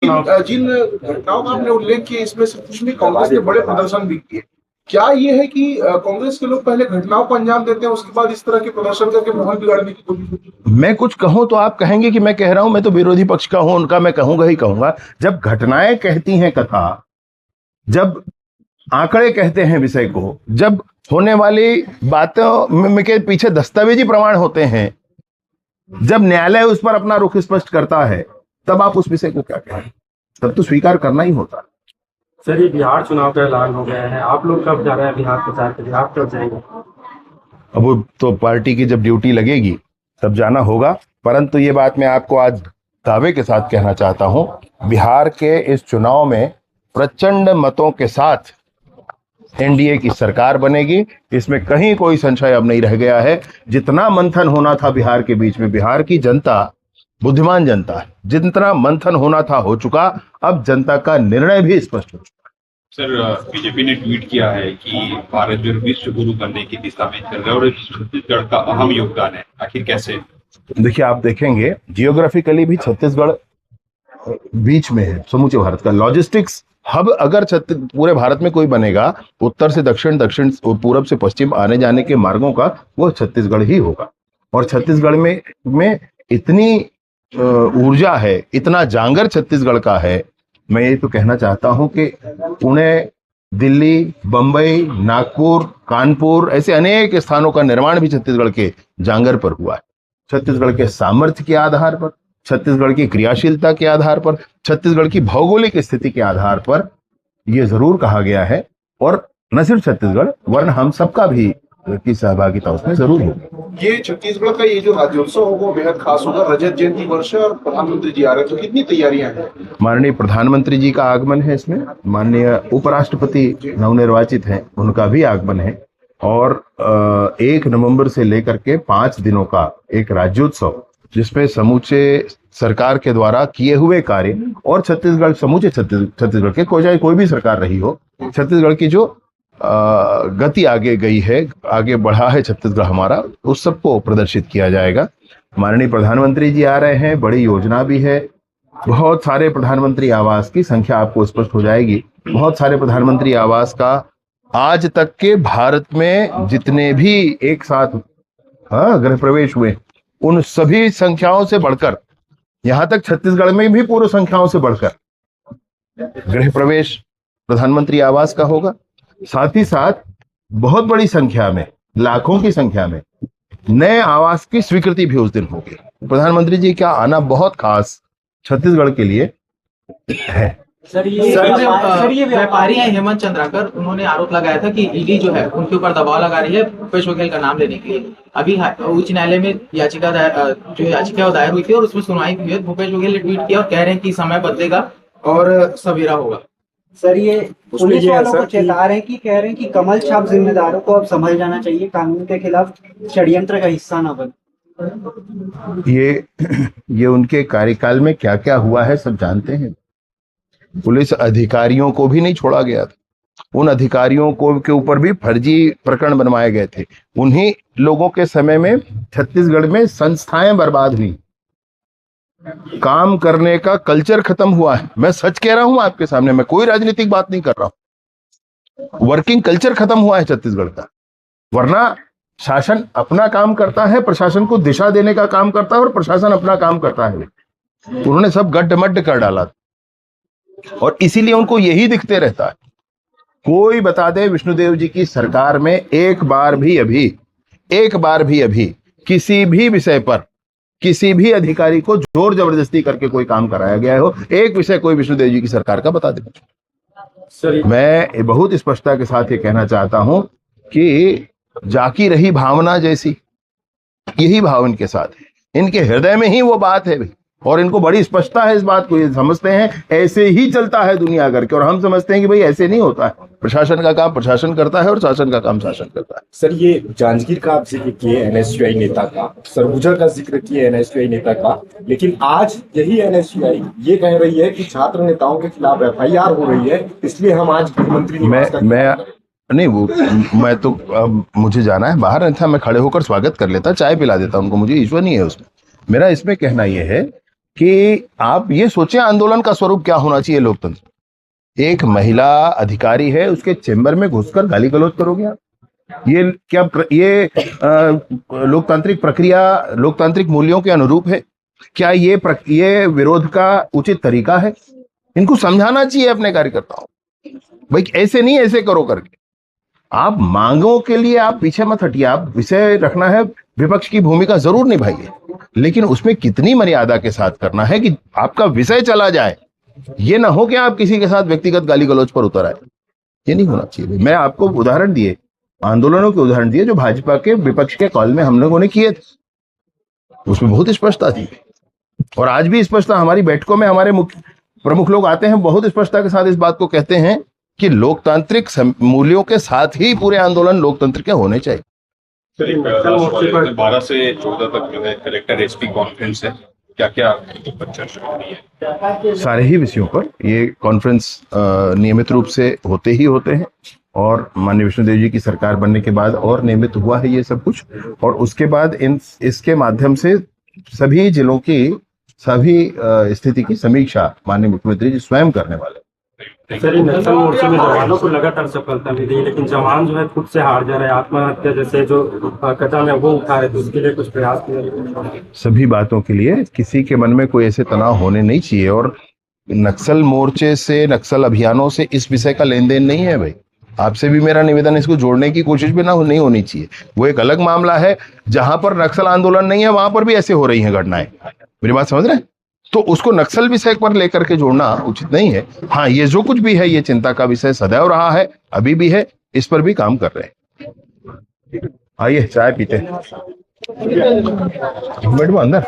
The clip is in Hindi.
जिन घटनाओं का आपने उल्लेख किया इसमें से कुछ भी कांग्रेस ने बड़े प्रदर्शन भी किए। क्या ये है कि कांग्रेस के लोग पहले घटनाओं को अंजाम देते हैं, उसके बाद इस तरह के प्रदर्शन करके माहौल बिगाड़ने की कोशिश होती है? मैं कुछ कहूं तो आप कहेंगे कि मैं कह रहा हूं, मैं तो विरोधी पक्ष का हूं, उनका मैं कहूंगा ही कहूंगा। जब घटनाएं कहती हैं कथा, जब आंकड़े कहते हैं विषय को, जब होने वाली बातों के पीछे दस्तावेजी प्रमाण होते हैं, जब न्यायालय उस पर अपना रुख स्पष्ट करता है, तब आप उस विषय को क्या कहें? तब तो स्वीकार करना ही होता है। सर, ये बिहार चुनाव का ऐलान हो गया है, आप लोग कब जा रहे हैं बिहार प्रचार के लिए, आप कब जाएंगे? अब वो तो पार्टी की जब ड्यूटी लगेगी तब जाना होगा, परंतु ये बात मैं आपको आज दावे के साथ कहना चाहता हूं, बिहार के इस चुनाव में प्रचंड मतों के साथ एनडीए की सरकार बनेगी। इसमें कहीं कोई संशय अब नहीं रह गया है। जितना मंथन होना था बिहार के बीच में, बिहार की जनता बुद्धिमान जनता है, जितना मंथन होना था हो चुका। अब जनता का निर्णय भी स्पष्ट हो चुका। सर, बीजेपी ने ट्वीट किया है कि भारत जो विश्व गुरु बनने की दिशा में चल रहा है और छत्तीसगढ़ का अहम योगदान है, आखिर कैसे? देखिए, आप देखेंगे जियोग्राफिकली भी छत्तीसगढ़ बीच में है समूचे भारत का। लॉजिस्टिक्स हब अगर पूरे भारत में कोई बनेगा, उत्तर से दक्षिण, दक्षिण पूरब से पश्चिम आने जाने के मार्गों का, वो छत्तीसगढ़ ही होगा। और छत्तीसगढ़ में इतनी ऊर्जा है, इतना जांगर छत्तीसगढ़ का है। मैं ये तो कहना चाहता हूं कि पुणे, दिल्ली, बंबई, नागपुर, कानपुर, ऐसे अनेक स्थानों का निर्माण भी छत्तीसगढ़ के जांगर पर हुआ है। छत्तीसगढ़ के सामर्थ्य के आधार पर, छत्तीसगढ़ की क्रियाशीलता के आधार पर, छत्तीसगढ़ की भौगोलिक स्थिति के आधार पर यह जरूर कहा गया है। और न सिर्फ छत्तीसगढ़, वरन हम सबका भी की सहभागिता उसमें जरूर होगी। ये छत्तीसगढ़ का ये जो राज्योत्सव होगा बेहद खास होगा। रजत जयंती वर्ष है और प्रधानमंत्री जी आ रहे हैं, तो कितनी तैयारियां हैं? माननीय प्रधानमंत्री जी का आगमन है इसमें, माननीय उपराष्ट्रपति नवनिर्वाचित हैं, उनका भी आगमन है। और 1 नवंबर से लेकर के 5 दिनों का एक राज्योत्सव, जिसमें समूचे सरकार के द्वारा किए हुए कार्य और छत्तीसगढ़, समूचे छत्तीसगढ़ के कोई भी सरकार रही हो, छत्तीसगढ़ की जो गति आगे गई है, आगे बढ़ा है छत्तीसगढ़ हमारा, उस सबको प्रदर्शित किया जाएगा। माननीय प्रधानमंत्री जी आ रहे हैं, बड़ी योजना भी है। बहुत सारे प्रधानमंत्री आवास की संख्या आपको स्पष्ट हो जाएगी। बहुत सारे प्रधानमंत्री आवास का आज तक के भारत में जितने भी एक साथ गृह प्रवेश हुए, उन सभी संख्याओं से बढ़कर, यहां तक छत्तीसगढ़ में भी पूर्व संख्याओं से बढ़कर गृह प्रवेश प्रधानमंत्री आवास का होगा। साथ ही साथ बहुत बड़ी संख्या में, लाखों की संख्या में नए आवास की स्वीकृति भी उस दिन होगी। प्रधानमंत्री जी का आना बहुत खास छत्तीसगढ़ के लिए है। सर, ये व्यापारी हैं हेमंत चंद्राकर, उन्होंने आरोप लगाया था कि ईडी जो है उनके ऊपर दबाव लगा रही है भूपेश बघेल का नाम लेने के लिए। अभी उच्च न्यायालय में याचिका दायर हुई थी और उसमें सुनवाई हुई है। भूपेश बघेल ने ट्वीट किया और कह रहे हैं कि समय बदलेगा और सवेरा होगा। सर, ये पुलिस वालों को चेता रहे हैं कि कह रहे हैं कि कमल छाप जिम्मेदारों को अब संभल जाना चाहिए, कानून के खिलाफ षड्यंत्र का हिस्सा ना बने। ये उनके कार्यकाल में क्या क्या हुआ है सब जानते हैं। पुलिस अधिकारियों को भी नहीं छोड़ा गया था, उन अधिकारियों को के ऊपर भी फर्जी प्रकरण बनवाए गए थे। उन्हीं लोगों के समय में छत्तीसगढ़ में संस्थाएं बर्बाद हुई, काम करने का कल्चर खत्म हुआ है। मैं सच कह रहा हूं आपके सामने, मैं कोई राजनीतिक बात नहीं कर रहा हूं। वर्किंग कल्चर खत्म हुआ है छत्तीसगढ़ का। वरना शासन अपना काम करता है, प्रशासन को दिशा देने का काम करता है और प्रशासन अपना काम करता है। उन्होंने सब गड्ढमड्ढ कर डाला और इसीलिए उनको यही दिखते रहता है। कोई बता दे विष्णुदेव जी की सरकार में एक बार भी अभी किसी भी विषय पर किसी भी अधिकारी को जोर जबरदस्ती करके कोई काम कराया गया हो? एक विषय कोई विष्णुदेव जी की सरकार का बता दे। मैं बहुत स्पष्टता के साथ ये कहना चाहता हूं कि जाकी रही भावना जैसी, यही भाव इनके साथ है। इनके हृदय में ही वो बात है और इनको बड़ी स्पष्टता है इस बात को। ये समझते हैं ऐसे ही चलता है दुनिया करके, और हम समझते हैं कि भाई ऐसे नहीं होता है। प्रशासन का काम प्रशासन करता है और शासन का काम शासन करता है। सर, ये जांजगीर का आप जिक्र किए एनएसयूआई नेता का, सरगुजा का जिक्र किए एनएसयूआई नेता का, लेकिन आज यही एनएसयूआई ये कह रही है कि छात्र नेताओं के खिलाफ एफआईआर हो रही है, इसलिए हम आज गृहमंत्री मैं तो मुझे जाना है बाहर, नहीं था मैं खड़े होकर स्वागत कर लेता, चाय पिला देता उनको, मुझे ईश्वर नहीं है उसमें। मेरा इसमें कहना यह है कि आप ये सोचें आंदोलन का स्वरूप क्या होना चाहिए लोकतंत्र। एक महिला अधिकारी है, उसके चेंबर में घुसकर गाली गलौज करोगे आप? ये क्या ये लोकतांत्रिक प्रक्रिया लोकतांत्रिक मूल्यों के अनुरूप है? क्या ये विरोध का उचित तरीका है? इनको समझाना चाहिए अपने कार्यकर्ताओं, भाई ऐसे नहीं, ऐसे करो करके। आप मांगों के लिए आप पीछे मत हटिए, आप विषय रखना है, विपक्ष की भूमिका जरूर निभाइए, लेकिन उसमें कितनी मर्यादा के साथ करना है कि आपका विषय चला जाए। ये ना हो कि आप किसी के साथ व्यक्तिगत गाली गलौज पर उतर आए, ये नहीं होना चाहिए। मैं आपको उदाहरण दिए, आंदोलनों के उदाहरण दिए जो भाजपा के विपक्ष के कॉल में हम लोगों ने किए थे, उसमें बहुत स्पष्टता थी। और आज भी स्पष्टता, हमारी बैठकों में हमारे मुख्य प्रमुख लोग आते हैं, बहुत स्पष्टता के साथ इस बात को कहते हैं कि लोकतांत्रिक मूल्यों के साथ ही पूरे आंदोलन लोकतंत्र के होने चाहिए। सर, 12 से 14 तक जो है कलेक्टर एसपी कॉन्फ्रेंस है, क्या क्या चर्चा हो रही है? सारे ही विषयों पर ये कॉन्फ्रेंस नियमित रूप से होते ही होते हैं, और माननीय विष्णुदेव जी की सरकार बनने के बाद और नियमित हुआ है ये सब कुछ। और उसके बाद इसके माध्यम से सभी जिलों की सभी स्थिति की समीक्षा माननीय मुख्यमंत्री जी स्वयं करने वाले। सर, नक्सल मोर्चे में जवानों को लगातार सफलता मिली, लेकिन जवान जो है खुद से हार जा रहे हैं, आत्महत्या जैसे जो कदम है वो उठा रहे, तो उसके लिए कुछ प्रयास किए? सभी बातों के लिए किसी के मन में कोई ऐसे तनाव होने नहीं चाहिए, और नक्सल मोर्चे से, नक्सल अभियानों से इस विषय का लेन देन नहीं है भाई। आपसे भी मेरा निवेदन, इसको जोड़ने की कोशिश भी नहीं होनी चाहिए। वो एक अलग मामला है, जहां पर नक्सल आंदोलन नहीं है वहां पर भी ऐसे हो रही हैं घटनाएं। मेरी बात समझ रहे हैं? तो उसको नक्सल विषय पर लेकर के जोड़ना उचित नहीं है। हाँ, ये जो कुछ भी है ये चिंता का विषय सदैव रहा है, अभी भी है, इस पर भी काम कर रहे हैं। आइए चाय पीते हैं, मैडम अंदर।